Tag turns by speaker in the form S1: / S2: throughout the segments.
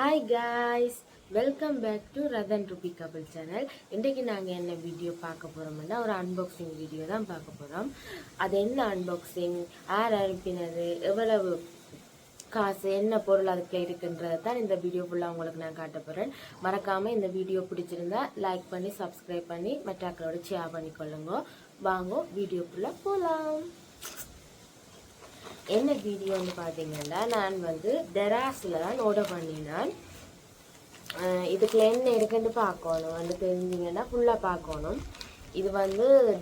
S1: Hi guys, welcome back to Radhan Ruby Couple channel. இன்றைக்கு நாங்கள் என்ன வீடியோ பார்க்க போகிறோம்னா ஒரு அன்பாக்சிங் வீடியோ தான் பார்க்க போகிறோம். அது என்ன அன்பாக்சிங், யார் அனுப்பினது, எவ்வளவு காசு, என்ன பொருள் அதுக்குள்ள இருக்குன்றது தான் இந்த வீடியோ ஃபுல்லாக உங்களுக்கு நான் காட்ட போகிறேன். மறக்காமல் இந்த வீடியோ பிடிச்சிருந்தா லைக் பண்ணி சப்ஸ்கிரைப் பண்ணி மற்றாக்களோட ஷேர் பண்ணிக்கொள்ளுங்க. வாங்க வீடியோக்குள்ளே போகலாம். என்ன வீடியோன்னு பார்த்தீங்கன்னா நான் டெராஸில் தான் ஆர்டர் பண்ணினேன். இதுக்குள்ள என்ன இருக்குன்னு பார்க்கணும், தெரிஞ்சிங்கன்னா ஃபுல்லாக பார்க்கணும். இது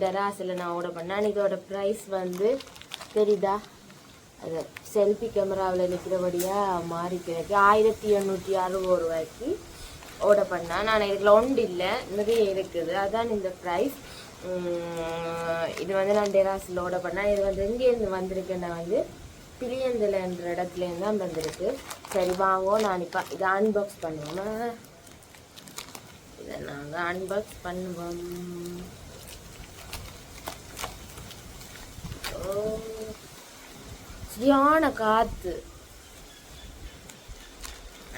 S1: டெராஸில் நான் ஆர்டர் பண்ணேன். இதோட ப்ரைஸ் தெரியுதா, அது செல்ஃபி கேமராவில் நிற்கிறபடியாக மாறி கிடக்கு. 1860 ரூபாய்க்கு ஆர்டர் பண்ணேன். நான் இதுக்குள்ள ஒன்று இல்லை, நிறைய இருக்குது, அதான் இந்த ப்ரைஸ். இது நான் டெராஸில் ஆர்டர் பண்ணேன். இது எங்கேருந்து வந்திருக்கேன்னா பிளியந்தலைன்ற இடத்துலேருந்து தான் வந்திருக்கு. சரி வாங்க, நான் இப்போ இதை அன்பாக்ஸ் பண்ணுவோம். இதை நாங்கள் அன்பாக்ஸ் பண்ணுவோம். சரியான காற்று.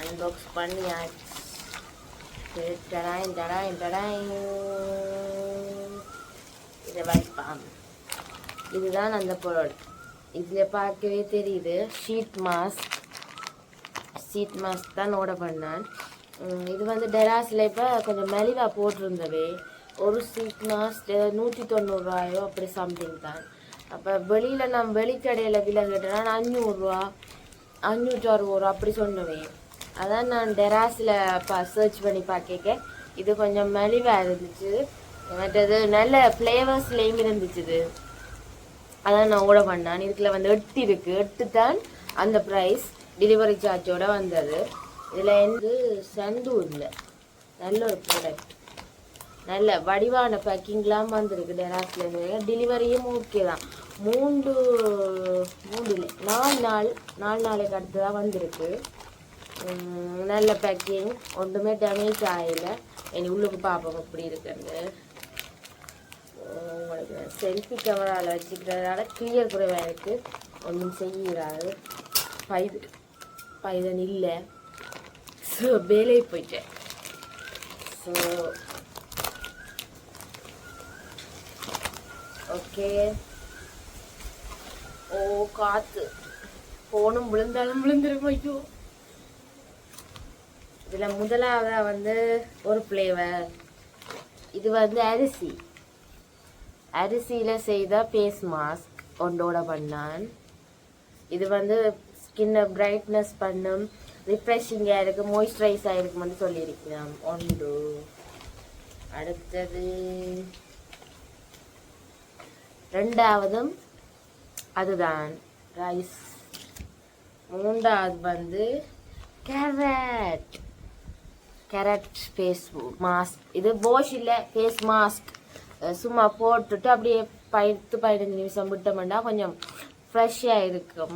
S1: அன்பாக்ஸ் பண்ணியாச்சு. இதை வைப்பாங்க. இதுதான் அந்த பொருள். இதில் பார்க்கவே தெரியுது, ஷீட் மாஸ்க் தான் ஆர்டர் பண்ணேன். இது டெராஸில் இப்போ கொஞ்சம் மெலிவாக போட்டிருந்தவே. ஒரு ஷீட் மாஸ்க் 190 ரூபாயோ அப்படி சம்திங் தான். அப்போ வெளியில் நான் வெளிக்கடையில் விலை கேட்டேன்னா 500 ரூபா 560 ரூபா அப்படி சொன்னவேன். அதான் நான் டெராஸில் சர்ச் பண்ணி பார்க்க இது கொஞ்சம் மெலிவாக இருந்துச்சு. மற்றது நல்ல ஃப்ளேவர்ஸ்லேயும் இருந்துச்சு. அதான் நான் ஆர்டர் பண்ணேன். இதுக்குள்ள 8 இருக்குது. 8 தான் அந்த ப்ரைஸ். டெலிவரி சார்ஜோட வந்தது. இதில் சந்து இல்லை. நல்ல ஒரு ப்ராடக்ட், நல்ல வடிவான பேக்கிங்லாம் வந்திருக்கு டெராஸ்லேருந்து. டெலிவரியும் ஓகே தான். 4 நாளைக்கு அடுத்து தான் வந்திருக்கு. நல்ல பேக்கிங், ஒன்றுமே டேமேஜ் ஆகலை. இனி உள்ளுக்கு பார்ப்போம் எப்படி இருக்குன்னு. உங்களுக்கு செல்ஃபி கேமராவில் வச்சுக்கிறதுனால கிளியர் குறைவாக இருக்குது, ஒன்றும் செய்கிறாரு. பைதன் இல்லை. ஸோ வேலையை போயிட்டேன். So okay. ஓ காற்று, ஃபோனும் விழுந்தாலும் விழுந்துரும். ஐயோ. இதில் முதலாவதாக ஒரு ஃப்ளேவர். இது அரிசியில் செய்த ஃபேஸ் மாஸ்க் ஒன்றோட பண்ணான். இது ஸ்கின்னை பிரைட்னஸ் பண்ணும், ரிஃப்ரெஷிங்காக இருக்குது, மாய்ஸ்சரைஸாக இருக்குமென்னு சொல்லியிருக்கிறோம். ஒன்று. அடுத்தது ரெண்டாவதும் அதுதான் ரைஸ். மூன்றாவது கேரட் ஃபேஸ் மாஸ்க். இது வாஷ் இல்லை, ஃபேஸ் மாஸ்க். சும்மா போட்டுட்டு அப்படியே 10-15 நிமிஷம் விட்டோம்னா கொஞ்சம் ஃப்ரெஷ்ஷாக இருக்கும்.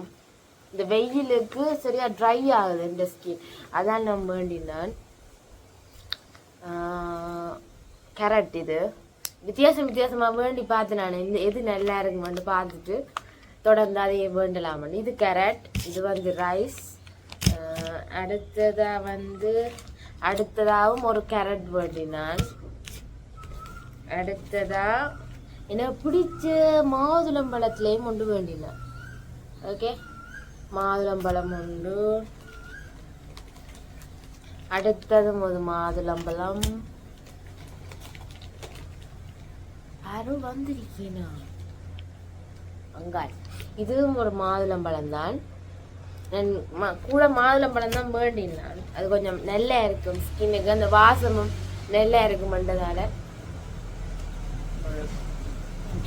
S1: இந்த வெயிலுக்கு சரியாக ட்ரை ஆகுது இந்த ஸ்கின், அதான் நான் வேண்டினான். கேரட் இது வித்தியாசமாக வேண்டி பார்த்து நான் எது நல்லா இருக்குமென்னு பார்த்துட்டு தொடர்ந்து அதையே வேண்டலாமன்னு. இது கேரட். இது ரைஸ். அடுத்ததாகவும் ஒரு கேரட் வேண்டினான். அடுத்ததா எனக்கு பிடிச்ச மாதுளம்பழத்துலேயும் ஒன்று வேண்டினேன். ஓகே, மாதுளம்பழம் உண்டு. அடுத்ததும் ஒரு மாதுளம்பழம். யாரும் வந்திருக்கீனா அங்காய். இதுவும் ஒரு மாதுளம்பழம் தான். நான் கூட மாதுளம்பழம் தான் வேண்டினான். அது கொஞ்சம் நல்லா இருக்கும் ஸ்கின்னுக்கு, அந்த வாசமும் நல்லா இருக்குமென்றதால.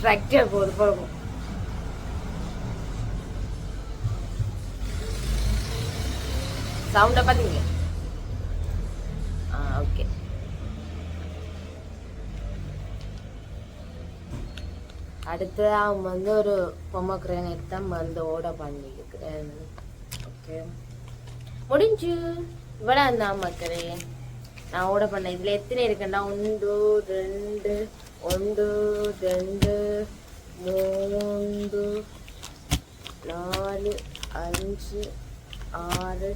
S1: டிராக்டர் போகுது போகும். சவுண்டை பார்த்தீங்க. ஓகே. அடுத்து அவன் ஒரு பொம்மக்ரேனட் தான் ஆர்டர் பண்ணியிருக்கிறேன். ஓகே, முடிஞ்சு. இவ்வளோ தான் மக்களே நான் ஆர்டர் பண்ணேன். இதில் எத்தனை இருக்குன்னா 1 2 1 2 3 4 5 6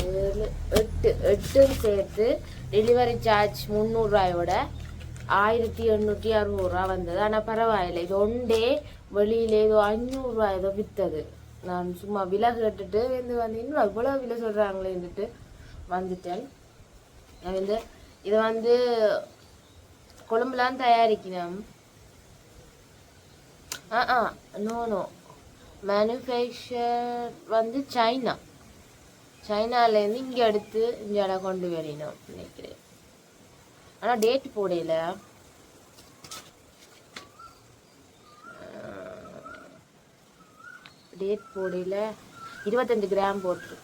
S1: 7 எட்டும் சேர்த்து டெலிவரி சார்ஜ் 300 1860 வந்தது. ஆனால் பரவாயில்லை, இது ஒன்றே வெளியில ஏதோ 500 ஏதோ விற்றது. நான் சும்மா விலை கேட்டுட்டு வந்து இன்னும் அவ்வளோ விலை சொல்கிறாங்களேன்னுட்டு வந்துட்டேன். வந்து இதை வந்து கொழும்புலாம் தயாரிக்கணும். நோ நோ, மேனுஃபேக்சர் வந்து சைனாலேருந்து இங்கே எடுத்து இங்கே கொண்டு வரணும் நினைக்கிறேன். ஆனால் டேட் போடையில. டேட் போடையில 25 கிராம் போட்டு.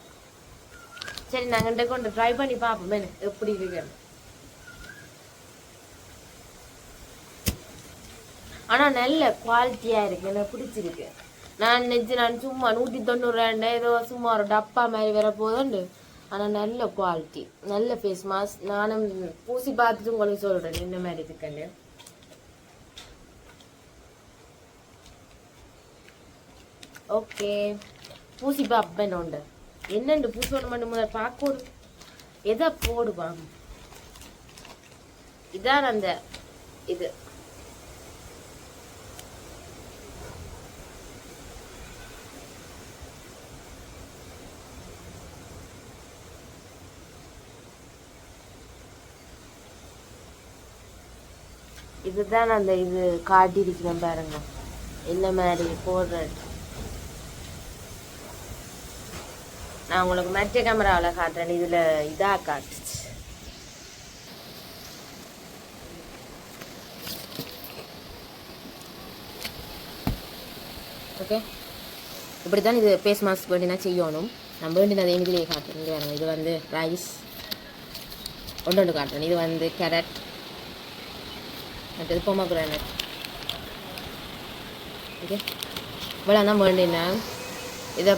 S1: சரி, நாங்கள் கொண்டு ட்ரை பண்ணி பார்ப்போம் எப்படி இருக்கு. ஆனால் நல்ல குவாலிட்டியாக இருக்கு, எனக்கு பிடிச்சிருக்கு. நான் சும்மா 190 ஏதோ சும்மா ஒரு டப்பா மாதிரி வர போதுண்டு. ஆனால் நல்ல குவாலிட்டி, நல்ல ஃபேஸ் மாஸ்க். நானும் பூசி பார்த்துட்டு உங்களுக்கு சொல்கிறேன் இந்த மாதிரி இருக்குன்னு. ஓகே, பூசி பார்ப்பேன். உண்டு என்னண்டு பூசோட மட்டும் முதல்ல பார்க்கணும். எதை போடுவாங்க? இதான் அந்த இது. இதுதான் அந்த இது காட்டியிருக்கிறேன் பாருங்க, என்ன மாதிரி போடுறது. நான் உங்களுக்கு மற்ற கேமராவில் காட்டுறேன், இதில் இதாக காட்டுச்சு. ஓகே, இப்படி தான் இது ஃபேஸ் மாஸ்க் வேண்டினா செய்யணும். நான் வேண்டினதை இதிலேயே காட்டுறேன். இது வந்து ரைஸ் ஒன்று காட்டுறேன். இது வந்து கேரட், மற்றது பொமக்ரானட். ஓகே, இவ்வளோ தான் வேண்டினா இதை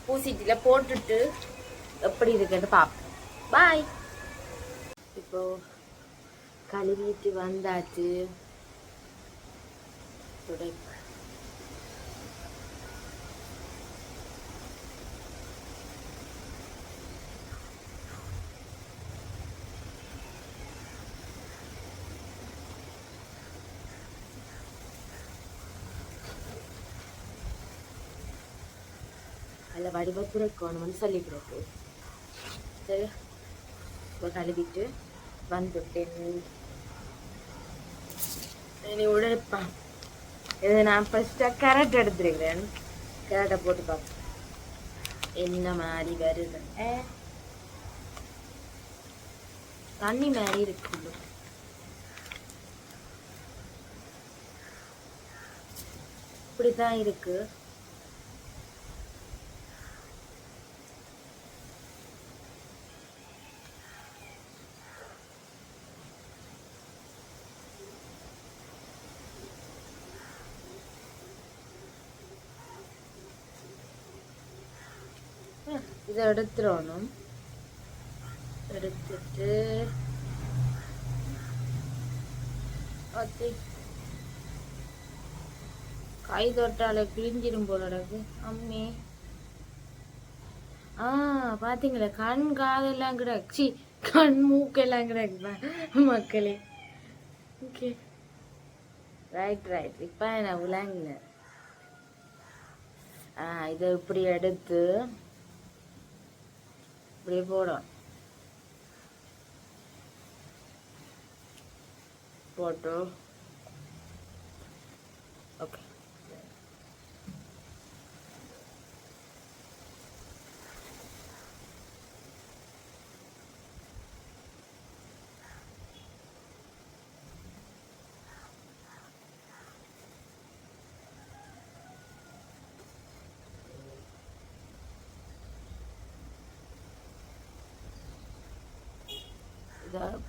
S1: பூசிட்டில் போட்டுட்டு எப்படி இருக்குன்னு பார்ப்போம். பாய். இப்போ கழுவிட்டு வந்தாச்சு. அதில் வடிவத்துறைக்கணும்னு சொல்லிக்கிறது. சரி, இப்போ கழுவிட்டு வந்துட்டேன். இனி உடைப்பான். இது நான் ஃபஸ்ட்டாக கேரட் எடுத்துருக்கிறேன். கேரட்டை போட்டு பார்ப்பேன் என்ன மாதிரி வருது. தண்ணி மாதிரி இருக்கு. இப்படிதான் இருக்கு. இதை எடுத்துடணும். எடுத்துட்டு கை தொட்டால கிழிஞ்சிரும் போல இருக்கு. அம்மி பாத்தீங்களா, கண் காதெல்லாம் கிடக்கு, கண் மூக்கெல்லாம் கிடக்கு மக்களே. ஓகே, ரைட் இப்ப நான் விளங்கின. இதை இப்படி எடுத்து இப்படியே போடும். போட்டு ஓகே, இதாக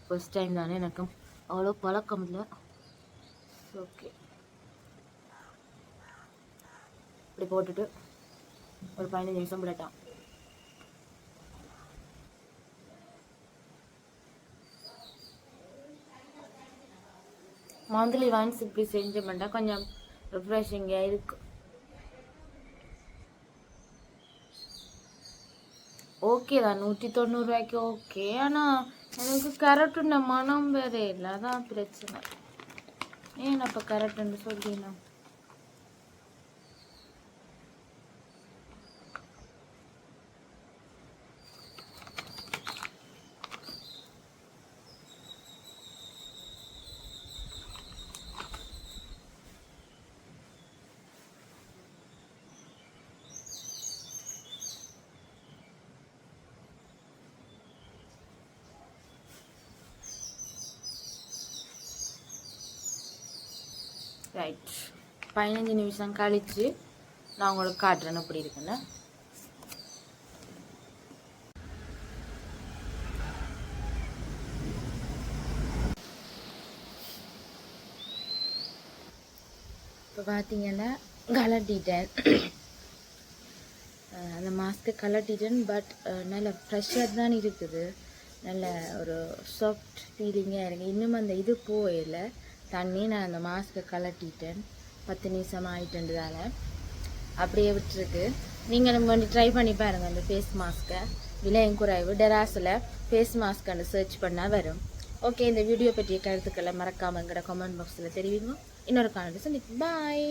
S1: ஃபர்ஸ்ட் டைம் தானே, எனக்கு அவ்வளோ பழக்கம் இல்லை. ஓகே, இப்படி போட்டுட்டு ஒரு 15 நிமிஷம் விடட்டான். மந்த்லி ஒன்ஸ் இப்படி செஞ்சோம்னா கொஞ்சம் ரிஃப்ரெஷிங்காக இருக்கும். ஓகே தான் 190 ஓகே. ஆனால் எனக்கு கரெக்டுன்ற மனம் வேறு இல்லை, அதான் பிரச்சனை. ஏன் அப்போ கரெக்டுன்னு சொல்லினா ரைட். 15 நிமிஷம் கழிச்சு நான் உங்களுக்கு காட்டுறேன்னு அப்படி இருக்குன்னு. இப்போ பார்த்தீங்கன்னா கலட்டிட்டேன், அந்த மாஸ்க்கு கலட்டிட்டேன். பட் நல்ல ஃப்ரெஷ்ஷாக தான் இருக்குது, நல்ல ஒரு சாஃப்ட் ஃபீலிங்காக இருக்குது. இன்னும் அந்த இது போயில தண்ணி. நான் அந்த மாஸ்க்கை கலட்டிட்டேன், 10 நிமிஷம் ஆகிட்டுன்றதால அப்படியே விட்டுருக்கு. நீங்களும் வந்து ட்ரை பண்ணி பாருங்கள் அந்த ஃபேஸ் மாஸ்க்கை. விலையும் குறைவு. டெராஸில் ஃபேஸ் மாஸ்க்குன்னு சர்ச் பண்ணால் வரும். ஓகே, இந்த வீடியோ பற்றிய கருத்துக்களை மறக்காமல் எங்களோட கமெண்ட் பாக்ஸில் தெரிவிங்க. இன்னொரு காணொலி சந்திப்போம். பாய்.